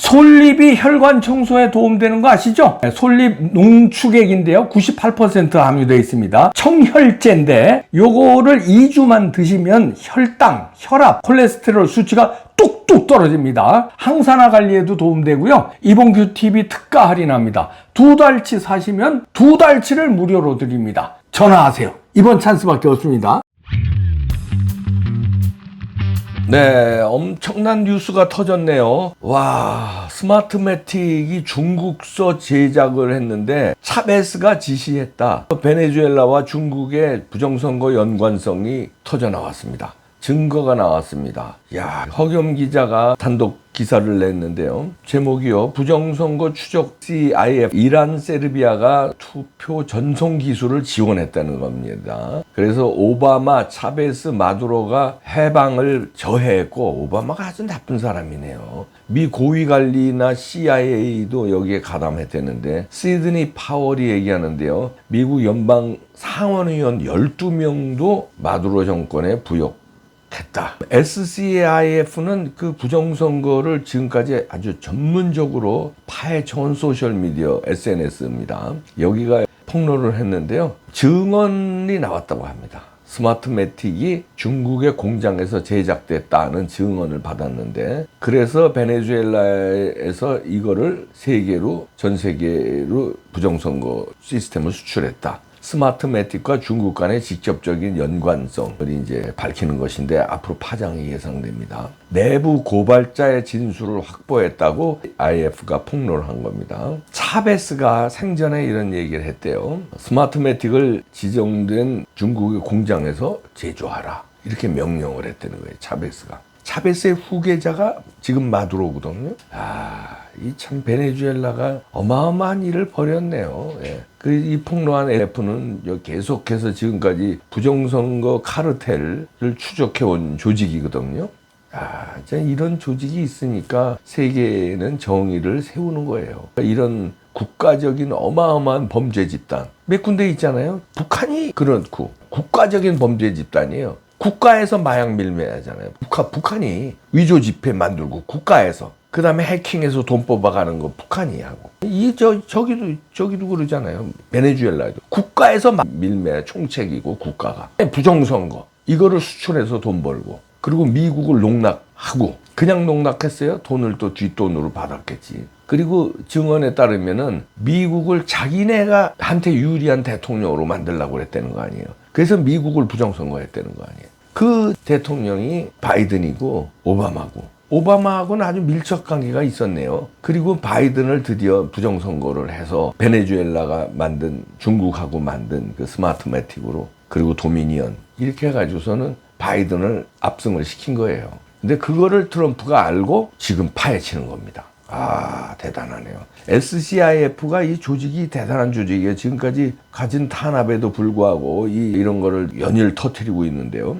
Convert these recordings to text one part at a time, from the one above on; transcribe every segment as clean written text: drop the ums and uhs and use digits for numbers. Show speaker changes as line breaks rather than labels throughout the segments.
솔잎이 혈관 청소에 도움되는 거 아시죠? 솔잎 농축액인데요. 98% 함유되어 있습니다. 청혈제인데 요거를 2주만 드시면 혈당, 혈압, 콜레스테롤 수치가 뚝뚝 떨어집니다. 항산화 관리에도 도움되고요. 이봉규 TV 특가 할인합니다. 2달치 사시면 2달치를 무료로 드립니다. 전화하세요. 이번 찬스밖에 없습니다. 네, 엄청난 뉴스가 터졌네요. 와, 스마트매틱이 중국서 제작을 했는데 차베스가 지시했다. 베네수엘라와 중국의 부정선거 연관성이 터져 나왔습니다. 증거가 나왔습니다. 야, 허겸 기자가 단독 기사를 냈는데요. 제목이요. 부정선거 추적 CIF 이란 세르비아가 투표 전송 기술을 지원했다는 겁니다. 그래서 오바마, 차베스, 마두로가 해방을 저해했고 오바마가 아주 나쁜 사람이네요. 미 고위관리나 CIA도 여기에 가담했다는데 시드니 파월이 얘기하는데요. 미국 연방 상원의원 12명도 마두로 정권에 부역했다. SCIF는 그 부정선거를 지금까지 아주 전문적으로 파헤쳐온 소셜미디어 SNS입니다. 여기가 폭로를 했는데요. 증언이 나왔다고 합니다. 스마트매틱이 중국의 공장에서 제작됐다는 증언을 받았는데 그래서 베네수엘라에서 이거를 전 세계로 부정선거 시스템을 수출했다. 스마트매틱과 중국 간의 직접적인 연관성을 이제 밝히는 것인데 앞으로 파장이 예상됩니다. 내부 고발자의 진술을 확보했다고 IF가 폭로를 한 겁니다. 차베스가 생전에 이런 얘기를 했대요. 스마트매틱을 지정된 중국의 공장에서 제조하라. 이렇게 명령을 했다는 거예요. 차베스가. 차베스의 후계자가 지금 마두로거든요. 이 참 베네수엘라가 어마어마한 일을 벌였네요. 예. 이 폭로한 AF는 계속해서 지금까지 부정선거 카르텔을 추적해온 조직이거든요. 이런 조직이 있으니까 세계는 정의를 세우는 거예요. 이런 국가적인 어마어마한 범죄 집단 몇 군데 있잖아요. 북한이 그렇고 국가적인 범죄 집단이에요. 국가에서 마약 밀매하잖아요. 북한이 위조 지폐 만들고 국가에서 그 다음에 해킹해서 돈 뽑아가는 거 북한이 하고 저기도 그러잖아요. 베네수엘라도 국가에서 밀매 총책이고 국가가 부정선거 이거를 수출해서 돈 벌고 그리고 미국을 농락하고 그냥 농락했어요. 돈을 또 뒷돈으로 받았겠지. 그리고 증언에 따르면은 미국을 자기네가 한테 유리한 대통령으로 만들려고 그랬다는 거 아니에요. 그래서 미국을 부정선거했다는 거 아니에요. 그 대통령이 바이든이고 오바마하고는 아주 밀접 관계가 있었네요. 그리고 바이든을 드디어 부정선거를 해서 베네수엘라가 중국하고 만든 그 스마트매틱으로 그리고 도미니언 이렇게 해가지고서는 바이든을 압승을 시킨 거예요. 근데 그거를 트럼프가 알고 지금 파헤치는 겁니다. 대단하네요. SCIF가 이 조직이 대단한 조직이에요. 지금까지 가진 탄압에도 불구하고 이런 거를 연일 터뜨리고 있는데요.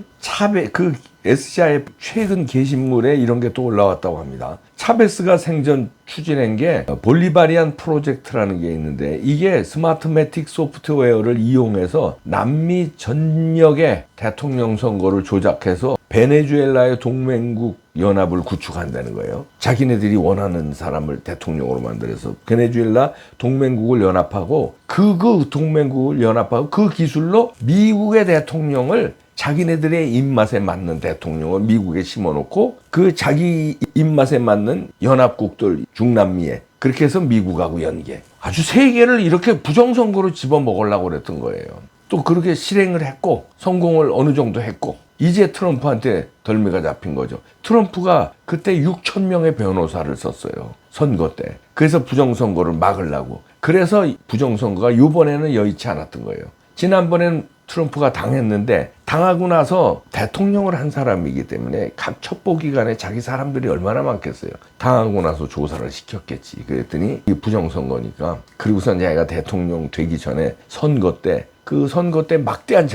SCIF 최근 게시물에 이런 게 또 올라왔다고 합니다. 차베스가 생전 추진한 게 볼리바리안 프로젝트라는 게 있는데 이게 스마트매틱 소프트웨어를 이용해서 남미 전역의 대통령 선거를 조작해서 베네수엘라의 동맹국 연합을 구축한다는 거예요. 자기네들이 원하는 사람을 대통령으로 만들어서 베네수엘라 동맹국을 연합하고 그 동맹국을 연합하고 그 기술로 미국의 대통령을 자기네들의 입맛에 맞는 대통령을 미국에 심어놓고 그 자기 입맛에 맞는 연합국들 중남미에 그렇게 해서 미국하고 연계. 아주 세계를 이렇게 부정선거로 집어먹으려고 그랬던 거예요. 또 그렇게 실행을 했고 성공을 어느 정도 했고 이제 트럼프한테 덜미가 잡힌 거죠. 트럼프가 그때 6천 명의 변호사를 썼어요. 선거 때. 그래서 부정선거를 막으려고. 그래서 부정선거가 이번에는 여의치 않았던 거예요. 지난번에는 트럼프가 당했는데 당하고 나서 대통령을 한 사람이기 때문에 각 첩보 기관에 자기 사람들이 얼마나 많겠어요. 당하고 나서 조사를 시켰겠지. 그랬더니 이 부정선거니까 그리고선 자기가 대통령 되기 전에 선거 때 막대한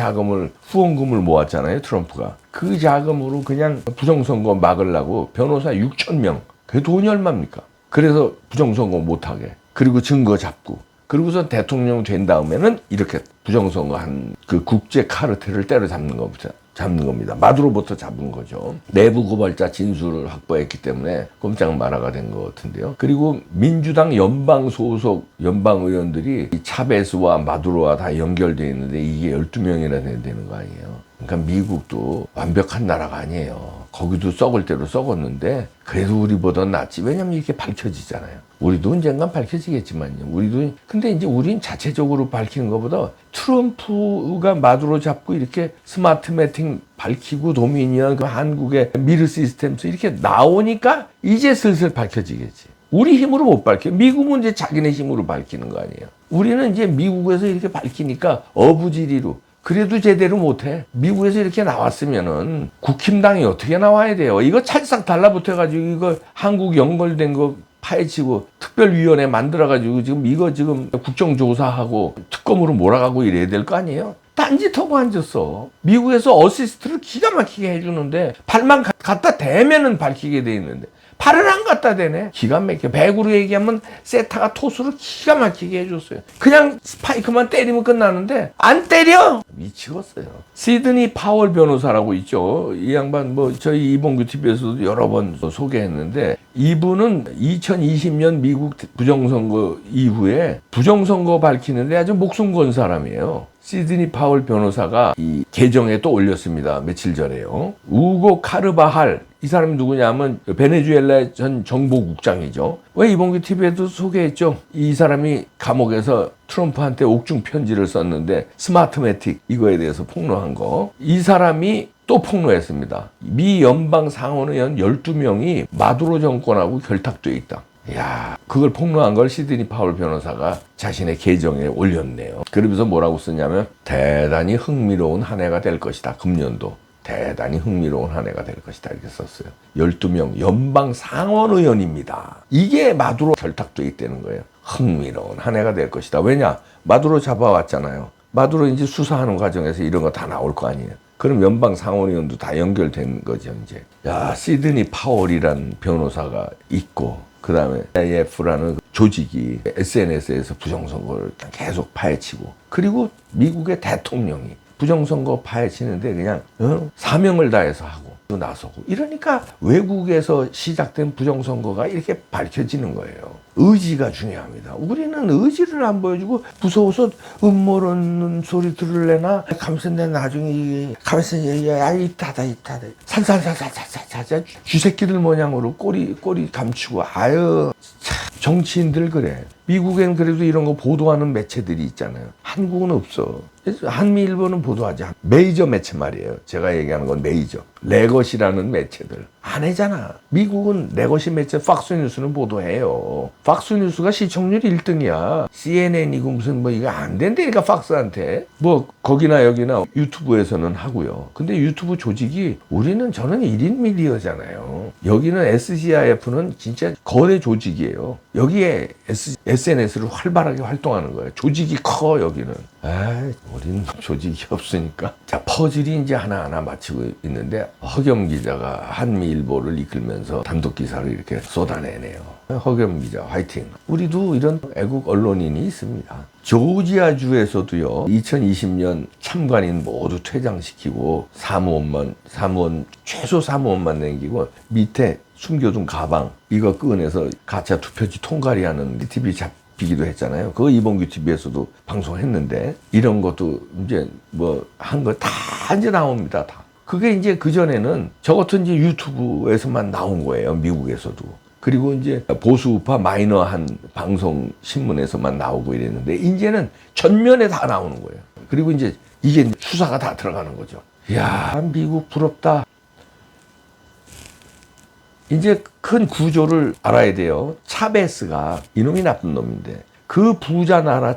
후원금을 모았잖아요. 트럼프가. 그 자금으로 그냥 부정선거 막으려고 변호사 6천 명. 그게 돈이 얼마입니까? 그래서 부정선거 못하게. 그리고 증거 잡고. 그리고선 대통령 된 다음에는 이렇게 부정선거 한 그 국제 카르텔을 때려잡는 겁니다. 잡는 겁니다. 마두로부터 잡은 거죠. 내부 고발자 진술을 확보했기 때문에 꼼짝 마라가 된 것 같은데요. 그리고 민주당 연방 소속 연방 의원들이 이 차베스와 마두로와 다 연결되어 있는데 이게 12명이나 되는 거 아니에요. 그러니까 미국도 완벽한 나라가 아니에요. 거기도 썩을 대로 썩었는데 그래도 우리보다는 낫지. 왜냐면 이렇게 밝혀지잖아요. 우리도 언젠간 밝혀지겠지만요. 근데 이제 우린 자체적으로 밝히는 것보다 트럼프가 마두로 잡고 이렇게 스마트 매팅 밝히고 도미니언 그 한국의 미르 시스템스 이렇게 나오니까 이제 슬슬 밝혀지겠지. 우리 힘으로 못 밝혀. 미국은 이제 자기네 힘으로 밝히는 거 아니에요. 우리는 이제 미국에서 이렇게 밝히니까 어부지리로 그래도 제대로 못해. 미국에서 이렇게 나왔으면은 국힘당이 어떻게 나와야 돼요? 이거 찰싹 달라붙어가지고 이거 한국 연결된 거 파헤치고 특별위원회 만들어가지고 지금 국정조사하고 특검으로 몰아가고 이래야 될 거 아니에요? 딴짓하고 앉았어. 미국에서 어시스트를 기가 막히게 해주는데 발만 갖다 대면은 밝히게 돼 있는데 발을 안 갖다 대네. 기가 막혀. 배구로 얘기하면 세타가 토수를 기가 막히게 해줬어요. 그냥 스파이크만 때리면 끝나는데 안 때려. 미치겠어요. 시드니 파월 변호사라고 있죠. 이 양반 저희 이봉규 TV에서도 여러 번 소개했는데 이분은 2020년 미국 부정선거 이후에 부정선거 밝히는데 아주 목숨 건 사람이에요. 시드니 파월 변호사가 이 계정에 또 올렸습니다. 며칠 전에요. 우고 카르바할 이 사람이 누구냐면 베네수엘라 전 정보국장이죠. 왜 이봉규 TV에도 소개했죠. 이 사람이 감옥에서 트럼프한테 옥중 편지를 썼는데 스마트매틱 이거에 대해서 폭로한 거. 이 사람이 또 폭로했습니다. 미 연방 상원의원 12명이 마두로 정권하고 결탁돼 있다. 이야, 그걸 폭로한 걸 시드니 파월 변호사가 자신의 계정에 올렸네요. 그러면서 뭐라고 썼냐면 대단히 흥미로운 한 해가 될 것이다. 금년도 대단히 흥미로운 한 해가 될 것이다 이렇게 썼어요. 12명 연방 상원 의원입니다. 이게 마두로 결탁돼 있다는 거예요. 흥미로운 한 해가 될 것이다. 왜냐? 마두로 잡아왔잖아요. 마두로 이제 수사하는 과정에서 이런 거 다 나올 거 아니에요. 그럼 연방 상원의원도 다 연결된 거죠 이제. 야, 시드니 파월이라는 변호사가 있고 그 다음에 IF라는 조직이 SNS에서 부정선거를 계속 파헤치고 그리고 미국의 대통령이 부정선거 파헤치는데 그냥 사명을 다해서 하고 또 나서고 이러니까 외국에서 시작된 부정선거가 이렇게 밝혀지는 거예요. 의지가 중요합니다. 우리는 의지를 안 보여주고 무서워서 음모론 소리 들을래나 가면서 내 나중에 가면서 야 이따다 살살살살살살 쥐새끼들 모양으로 꼬리 감추고 아유 정치인들 그래. 미국엔 그래도 이런 거 보도하는 매체들이 있잖아요. 한국은 없어. 한미일보는 보도하지. 메이저 매체 말이에요. 제가 얘기하는 건 메이저. 레거시라는 매체들. 안 해잖아. 미국은 레거시 매체 팍스뉴스는 보도해요. 팍스뉴스가 시청률 1등이야. CNN이고 무슨 이거 안 된다니까 팍스한테. 거기나 여기나 유튜브에서는 하고요. 근데 유튜브 조직이 저는 1인 미디어잖아요. 여기는 SGIF는 진짜 거대 조직이에요. 여기에 SNS를 활발하게 활동하는 거예요. 조직이 커 여기는. 우리는 조직이 없으니까. 자, 퍼즐이 이제 하나하나 맞추고 있는데 허겸 기자가 한미일보를 이끌면서 단독 기사를 이렇게 쏟아내네요. 허겸 기자 화이팅. 우리도 이런 애국 언론인이 있습니다. 조지아주에서도요. 2020년 참관인 모두 퇴장시키고 최소 사무원만 남기고 밑에 숨겨둔 가방 이거 꺼내서 가짜 투표지 통과리 하는 TV 잡히기도 했잖아요. 그거 이봉규 TV에서도 방송했는데 이런 것도 이제 한 거 다 이제 나옵니다. 다. 그게 이제 그전에는 저 같은 이제 유튜브에서만 나온 거예요. 미국에서도. 그리고 이제 보수우파 마이너한 방송 신문에서만 나오고 이랬는데 이제는 전면에 다 나오는 거예요. 그리고 이제 이게 수사가 다 들어가는 거죠. 이야, 미국 부럽다. 이제 큰 구조를 알아야 돼요. 차베스가 이놈이 나쁜 놈인데 그 부자 나라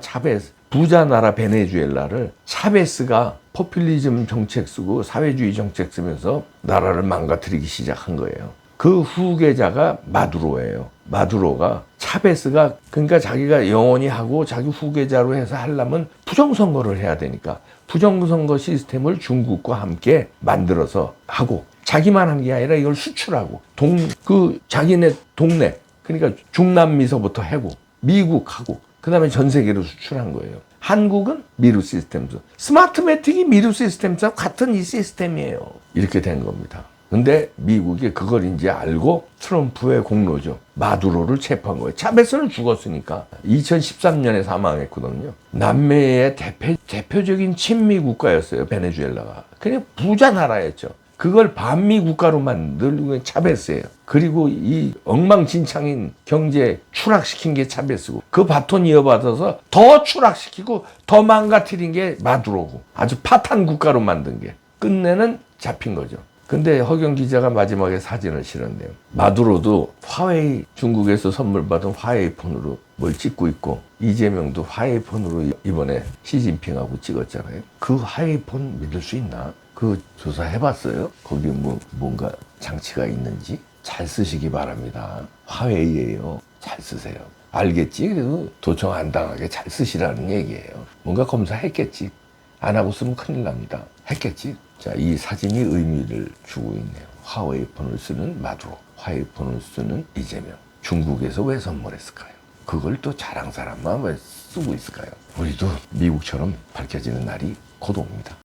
베네수엘라를 차베스가 포퓰리즘 정책 쓰고 사회주의 정책 쓰면서 나라를 망가뜨리기 시작한 거예요. 그 후계자가 마두로예요. 마두로가 차베스가 그러니까 자기가 영원히 하고 자기 후계자로 해서 하려면 부정선거를 해야 되니까 부정선거 시스템을 중국과 함께 만들어서 하고 자기만 한 게 아니라 이걸 수출하고 자기네 동네 그러니까 중남미서부터 하고 미국하고 그 다음에 전 세계로 수출한 거예요. 한국은 미루 시스템즈. 스마트매틱이 미루 시스템즈와 같은 이 시스템이에요. 이렇게 된 겁니다. 근데 미국이 그걸 이제 알고 트럼프의 공로죠. 마두로를 체포한 거예요. 차베스는 죽었으니까. 2013년에 사망했거든요. 남미의 대표적인 친미 국가였어요. 베네수엘라가. 그냥 부자 나라였죠. 그걸 반미 국가로 만든 게 차베스예요. 그리고 이 엉망진창인 경제 추락시킨 게 차베스고 그 바톤 이어받아서 더 추락시키고 더 망가뜨린 게 마두로고 아주 파탄 국가로 만든 게 끝내는 잡힌 거죠. 근데 허경 기자가 마지막에 사진을 실었네요. 마두로도 화웨이 중국에서 선물 받은 화웨이 폰으로 뭘 찍고 있고 이재명도 화웨이 폰으로 이번에 시진핑하고 찍었잖아요. 그 화웨이 폰 믿을 수 있나? 그 조사해봤어요? 거기 뭔가 장치가 있는지 잘 쓰시기 바랍니다. 화웨이예요. 잘 쓰세요. 알겠지? 그래도 도청 안 당하게 잘 쓰시라는 얘기예요. 뭔가 검사했겠지. 안 하고 쓰면 큰일 납니다. 했겠지. 자, 이 사진이 의미를 주고 있네요. 화웨이 폰을 쓰는 마두로, 화웨이 폰을 쓰는 이재명. 중국에서 왜 선물했을까요? 그걸 또 자랑 사람만 왜 쓰고 있을까요? 우리도 미국처럼 밝혀지는 날이 곧 옵니다.